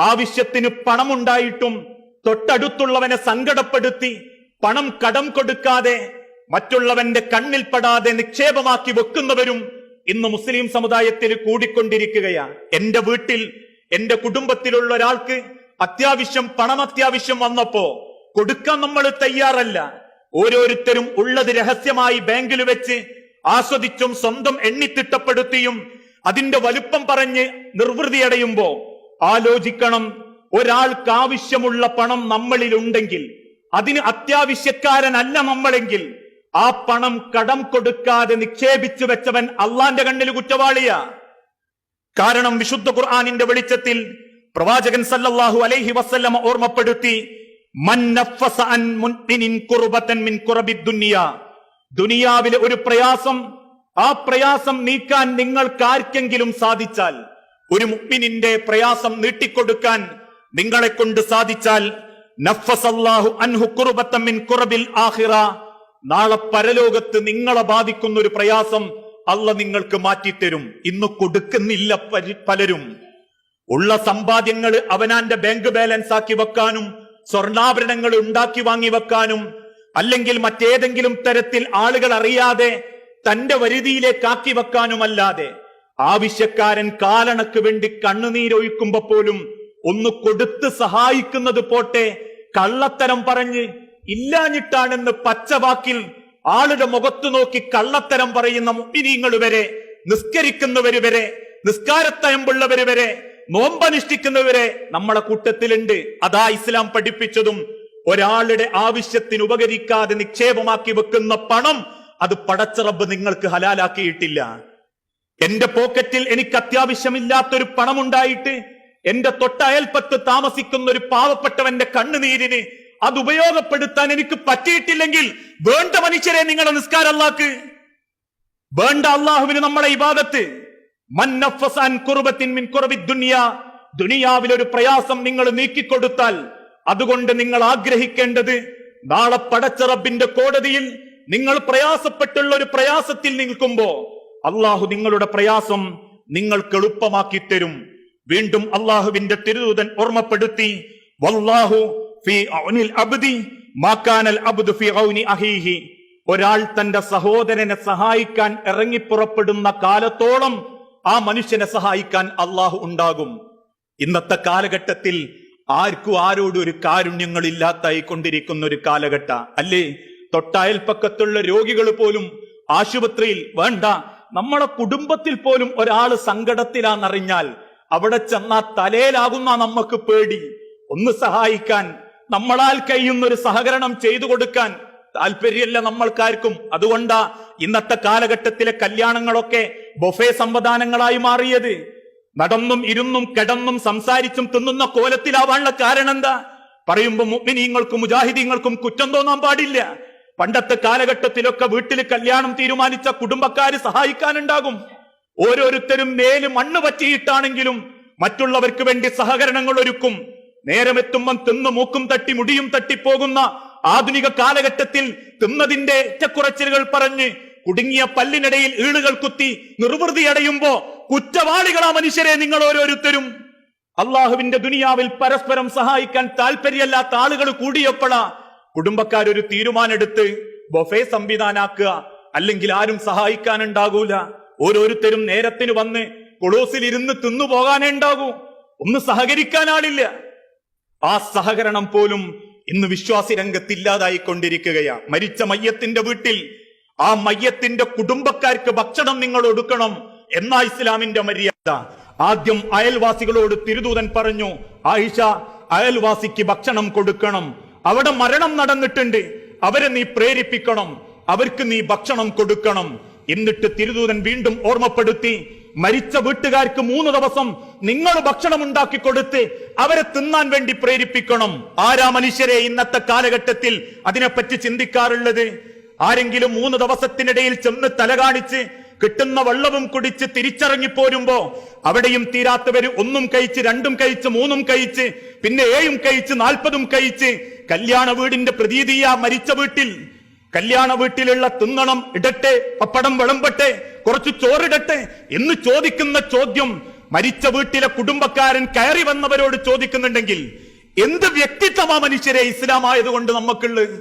ആവശ്യത്തിന് പണമുണ്ടായിട്ടും തൊട്ടടുത്തുള്ളവനെ സങ്കടപ്പെടുത്തി പണം കടം കൊടുക്കാതെ മറ്റുള്ളവന്റെ കണ്ണിൽപ്പെടാതെ നിക്ഷേപമാക്കി വെക്കുന്നവരും ഇന്ന് മുസ്ലിം സമുദായത്തിൽ കൂടിക്കൊണ്ടിരിക്കുകയാണ്. എന്റെ വീട്ടിൽ എന്റെ കുടുംബത്തിലുള്ള ഒരാൾക്ക് പണം അത്യാവശ്യം വന്നപ്പോ കൊടുക്കാൻ നമ്മൾ തയ്യാറല്ല. ഓരോരുത്തരും ഉള്ളത് രഹസ്യമായി ബാങ്കിൽ വെച്ച് ആസ്വദിച്ചും സ്വന്തം എണ്ണിത്തിട്ടപ്പെടുത്തിയും അതിന്റെ വലുപ്പം പറഞ്ഞ് നിർവൃതിയടയുമ്പോ ആലോചിക്കണം, ഒരാൾക്ക് ആവശ്യമുള്ള പണം നമ്മളിലുണ്ടെങ്കിൽ, അതിന് അത്യാവശ്യക്കാരനല്ല നമ്മളെങ്കിൽ, ആ പണം കടം കൊടുക്കാതെ നിക്ഷേപിച്ചു വെച്ചവൻ അള്ളാന്റെ കണ്ണിൽ കുറ്റവാളിയാ. കാരണം വിശുദ്ധ ഖുർആനിന്റെ വെളിച്ചത്തിൽ പ്രവാചകൻ സല്ലല്ലാഹു അലൈഹി വസല്ലമ ഓർമ്മപ്പെടുത്തി, മൻ നഫസ അൻ മുൻഇനിൻ ഖുർബതൻ മിൻ ഖുറബിദ് ദുനിയ, ദുനിയാവിലെ ഒരു പ്രയാസം, ആ പ്രയാസം നീക്കാൻ നിങ്ങൾക്കാർക്കെങ്കിലും സാധിച്ചാൽ, ഒരു മുഅ്മിനിന്റെ പ്രയാസം നീട്ടിക്കൊടുക്കാൻ നിങ്ങളെ കൊണ്ട് സാധിച്ചാൽ, നഫസല്ലാഹു അൻഹു ഖുർബതൻ മിൻ ഖുറബിൽ ആഖിറ, നാളെ പരലോകത്ത് നിങ്ങളെ ബാധിക്കുന്ന ഒരു പ്രയാസം അല്ലാഹ് നിങ്ങൾക്ക് മാറ്റിത്തരും. ഇന്ന് കൊടുക്കുന്നില്ല പലരും. ഉള്ള സമ്പാദ്യങ്ങൾ അവനാന്റെ ബാങ്ക് ബാലൻസ് ആക്കി വെക്കാനും, സ്വർണ്ണാഭരണങ്ങൾ ഉണ്ടാക്കി വാങ്ങി വെക്കാനും, അല്ലെങ്കിൽ മറ്റേതെങ്കിലും തരത്തിൽ ആളുകൾ അറിയാതെ തന്റെ വരുതിയിലേക്കാക്കി വെക്കാനുമല്ലാതെ, ആവശ്യക്കാരൻ കാലണക്ക് വേണ്ടി കണ്ണുനീരൊഴുക്കുമ്പോ പോലും ഒന്ന് കൊടുത്ത് സഹായിക്കുന്നത് പോട്ടെ, കള്ളത്തരം പറഞ്ഞ് ഇല്ലാഞ്ഞിട്ടാണെന്ന് പച്ചവാക്കിൽ ആളുടെ മുഖത്തു നോക്കി കള്ളത്തരം പറയുന്ന മുഅ്മിനീങ്ങൾ വരെ, നിസ്കരിക്കുന്നവര് വരെ, നിസ്കാരത്തയമ്പുള്ളവര് വരെ, നോമ്പനുഷ്ഠിക്കുന്നവരെ നമ്മളെ കൂട്ടത്തിലുണ്ട്. അതാ ഇസ്ലാം പഠിപ്പിച്ചതും, ഒരാളുടെ ആവശ്യത്തിന് ഉപകരിക്കാതെ നിക്ഷേപമാക്കി വെക്കുന്ന പണം അത് പടച്ച റബ്ബ് നിങ്ങൾക്ക് ഹലാലാക്കിയിട്ടില്ല. എന്റെ പോക്കറ്റിൽ എനിക്ക് അത്യാവശ്യമില്ലാത്തൊരു പണമുണ്ടായിട്ട് എന്റെ തൊട്ടയൽപ്പത്ത് താമസിക്കുന്ന ഒരു പാവപ്പെട്ടവന്റെ കണ്ണുനീരിന് അത് ഉപയോഗപ്പെടുത്താൻ എനിക്ക് പറ്റിയിട്ടില്ലെങ്കിൽ വേണ്ട മനുഷ്യരെ നിങ്ങളുടെ നിസ്കാരം അല്ലാഹ്ക്ക് വേണ്ട, അള്ളാഹുവിന് നമ്മളെ ഇബാദത്ത്. മൻ നഫസ അൻ ഖുർബത്തിൻ മിൻ ഖുറബിദ് ദുനിയ, ദുനിയാവിലൊരു പ്രയാസം നിങ്ങൾ നീക്കിക്കൊടുത്താൽ, അതുകൊണ്ട് നിങ്ങൾ ആഗ്രഹിക്കേണ്ടത് നാളെ പടച്ച റബ്ബിന്റെ കോടതിയിൽ നിങ്ങൾ പ്രയാസപ്പെട്ടുള്ള ഒരു പ്രയാസത്തിൽ നിൽക്കുമ്പോ അള്ളാഹു നിങ്ങളുടെ പ്രയാസം നിങ്ങൾക്ക് എളുപ്പമാക്കി തരും. വീണ്ടും അള്ളാഹുവിന്റെ തിരുദൂതൻ ഓർമ്മപ്പെടുത്തി, വല്ലാഹു ഫീ ഔനിൽ അബ്ദി മാ കാനൽ അബ്ദു ഫീ ഔനി അഹീഹി, ഒരാൾ തന്റെ സഹോദരനെ സഹായിക്കാൻ ഇറങ്ങിപ്പുറപ്പെടുന്ന കാലത്തോളം ആ മനുഷ്യനെ സഹായിക്കാൻ അള്ളാഹു ഉണ്ടാകും. ഇന്നത്തെ കാലഘട്ടത്തിൽ ആർക്കും ആരോടും ഒരു കാരുണ്യങ്ങളില്ലാത്തായി കൊണ്ടിരിക്കുന്ന ഒരു കാലഘട്ട അല്ലേ? തൊട്ടയൽപ്പക്കത്തുള്ള രോഗികൾ പോലും ആശുപത്രിയിൽ, വേണ്ട നമ്മളെ കുടുംബത്തിൽ പോലും ഒരാള് സങ്കടത്തിലാണെന്നറിഞ്ഞാൽ അവിടെ ചെന്നാ തലയിലാകുന്ന നമുക്ക് പേടി. ഒന്ന് സഹായിക്കാൻ, നമ്മളാൽ കഴിയുന്നൊരു സഹകരണം ചെയ്തു കൊടുക്കാൻ താല്പര്യമല്ല നമ്മൾക്കാർക്കും. അതുകൊണ്ടാ ഇന്നത്തെ കാലഘട്ടത്തിലെ കല്യാണങ്ങളൊക്കെ ബൊഫേ സംവിധാനങ്ങളായി മാറിയത്. നടന്നും ഇരുന്നും കിടന്നും സംസാരിച്ചും തിന്നുന്ന കോലത്തിലാവാനുള്ള കാരണം എന്താ? പറയുമ്പോ മുഅ്മിനീങ്ങൾക്കും മുജാഹിദീങ്ങൾക്കും കുറ്റം തോന്നാൻ പാടില്ല. പണ്ടത്തെ കാലഘട്ടത്തിലൊക്കെ വീട്ടിൽ കല്യാണം തീരുമാനിച്ച കുടുംബക്കാര് സഹായിക്കാനുണ്ടാകും. ഓരോരുത്തരും മേല് മണ്ണ് പറ്റിയിട്ടാണെങ്കിലും മറ്റുള്ളവർക്ക് വേണ്ടി സഹകരണങ്ങൾ ഒരുക്കും. നേരമെത്തുമ്പം തിന്ന് മൂക്കും തട്ടി മുടിയും തട്ടിപ്പോകുന്ന ആധുനിക കാലഘട്ടത്തിൽ തിന്നതിന്റെ ഏറ്റക്കുറച്ചിലുകൾ പറഞ്ഞ് കുടുങ്ങിയ പല്ലിനിടയിൽ ഈളുകൾ കുത്തി നിർവൃതിയടയുമ്പോ കുറ്റവാളികളാ മനുഷ്യരെ നിങ്ങൾ ഓരോരുത്തരും. അള്ളാഹുവിന്റെ ദുനിയാവിൽ പരസ്പരം സഹായിക്കാൻ താല്പര്യമല്ലാത്ത ആളുകൾ കൂടിയപ്പോഴാ കുടുംബക്കാരൊരു തീരുമാനെടുത്ത് ബൊഫേ സംവിധാനാക്കുക, അല്ലെങ്കിൽ ആരും സഹായിക്കാനുണ്ടാകൂല. ഓരോരുത്തരും നേരത്തിന് വന്ന് കൊളോസിൽ ഇരുന്ന് തിന്നു പോകാനേ ഉണ്ടാകൂ, ഒന്ന് സഹകരിക്കാൻ ആളില്ല. ആ സഹകരണം പോലും ഇന്ന് വിശ്വാസി രംഗത്തില്ലാതായി കൊണ്ടിരിക്കുകയാ. മരിച്ച മയ്യത്തിന്റെ വീട്ടിൽ ആ മയ്യത്തിന്റെ കുടുംബക്കാർക്ക് ഭക്ഷണം നിങ്ങൾ കൊടുക്കണം എന്നാ ഇസ്ലാമിന്റെ മര്യാദ. ആദ്യം അയൽവാസികളോട് തിരുദൂതൻ പറഞ്ഞു, ആയിഷ അയൽവാസിക്ക് ഭക്ഷണം കൊടുക്കണം, അവിടെ മരണം നടന്നിട്ടുണ്ട്, അവരെ നീ പ്രേരിപ്പിക്കണം, അവർക്ക് നീ ഭക്ഷണം കൊടുക്കണം. എന്നിട്ട് തിരുദൂതൻ വീണ്ടും ഓർമ്മപ്പെടുത്തി, മരിച്ച വീട്ടുകാർക്ക് 3 ദിവസം നിങ്ങൾ ഭക്ഷണം ഉണ്ടാക്കി കൊടുത്ത് അവരെ തിന്നാൻ വേണ്ടി പ്രേരിപ്പിക്കണം. ആരാ മനുഷ്യരെ ഇന്നത്തെ കാലഘട്ടത്തിൽ അതിനെപ്പറ്റി ചിന്തിക്കാറുള്ളത്? ആരെങ്കിലും 3 ദിവസത്തിനിടയിൽ ചെന്ന് തല കാണിച്ച് കിട്ടുന്ന വെള്ളവും കുടിച്ച് തിരിച്ചിറങ്ങിപ്പോരുമ്പോ അവിടെയും തീരാത്തവര് 1 കഴിച്ച് 2 കഴിച്ച് 3 കഴിച്ച് പിന്നെ 7 കഴിച്ച് 40 കഴിച്ച് കല്യാണ വീടിന്റെ പ്രതീതിയാ മരിച്ച വീട്ടിൽ. കല്യാണ വീട്ടിലുള്ള തിന്നണം, ഇടട്ടെ, പപ്പടം വിളമ്പട്ടെ, കുറച്ച് ചോറിടട്ടെ എന്ന് ചോദിക്കുന്ന ചോദ്യം മരിച്ച വീട്ടിലെ കുടുംബക്കാരൻ കയറി വന്നവരോട് ചോദിക്കുന്നുണ്ടെങ്കിൽ എന്ത് വ്യക്തിത്വമാ മനുഷ്യരെ ഇസ്ലാം ആയതുകൊണ്ട് നമുക്കുള്ളത്?